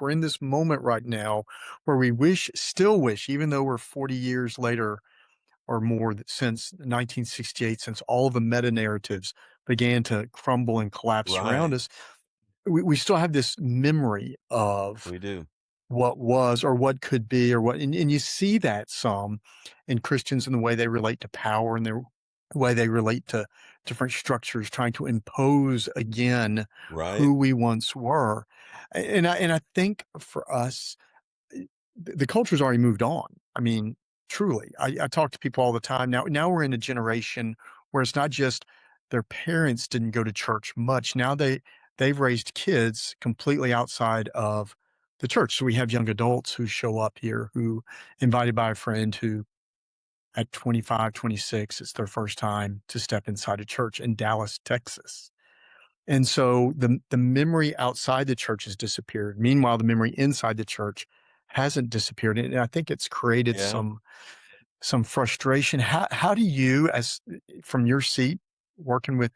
we're in this moment right now where we still wish, even though we're 40 years later or more since 1968, since all of the meta narratives began to crumble and collapse around Right. us, we still have this memory of We do. what was or what could be or what and you see that some in Christians in the way they relate to power and their way they relate to different structures trying to impose again Right. who we once were. And I think for us, the culture's already moved on. I mean, truly. I talk to people all the time. Now we're in a generation where it's not just their parents didn't go to church much. Now they've raised kids completely outside of the church. So we have young adults who show up here who invited by a friend who at 25, 26, it's their first time to step inside a church in Dallas, Texas. And so the memory outside the church has disappeared. Meanwhile, the memory inside the church hasn't disappeared, and I think it's created Yeah. some frustration. How do you, as from your seat, working with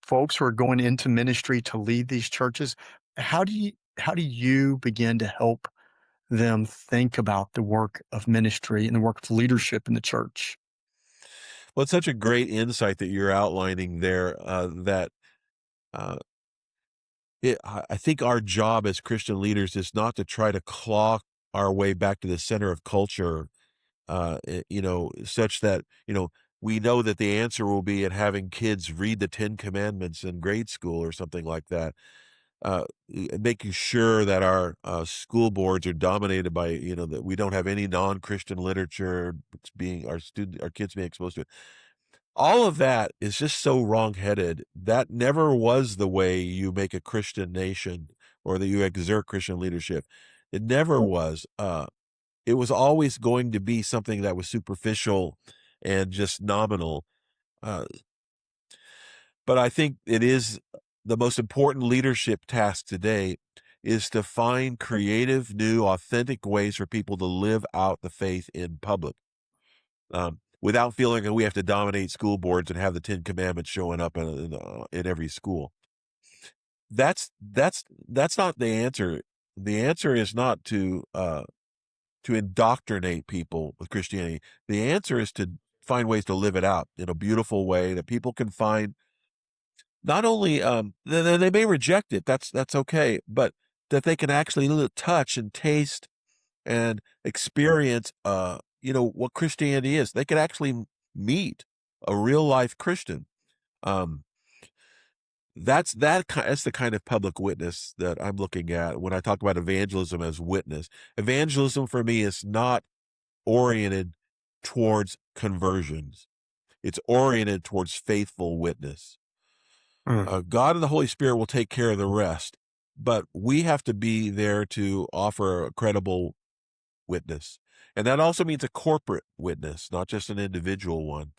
folks who are going into ministry to lead these churches, how do you begin to help them think about the work of ministry and the work of leadership in the church? Well, it's such a great insight that you're outlining there, that, uh, I think our job as Christian leaders is not to try to claw our way back to the center of culture, such that, we know that the answer will be in having kids read the 10 commandments in grade school or something like that. Making sure that our school boards are dominated by, that we don't have any non-Christian literature being our kids being exposed to it. All of that is just so wrong-headed. That never was the way you make a Christian nation or that you exert Christian leadership. It never was. It was always going to be something that was superficial and just nominal. Uh, but I think it is the most important leadership task today is to find creative, new, authentic ways for people to live out the faith in public, without feeling that we have to dominate school boards and have the 10 commandments showing up in every school. That's not the answer. The answer is not to indoctrinate people with Christianity. The answer is to find ways to live it out in a beautiful way that people can find. Not only, they may reject it, that's okay, but that they can actually touch and taste and experience, what Christianity is. They could actually meet a real life Christian. Um, that's the kind of public witness that I'm looking at when I talk about evangelism as witness. Evangelism for me is not oriented towards conversions. It's oriented towards faithful witness. Mm. God and the Holy Spirit will take care of the rest, but we have to be there to offer a credible witness. And that also means a corporate witness, not just an individual one.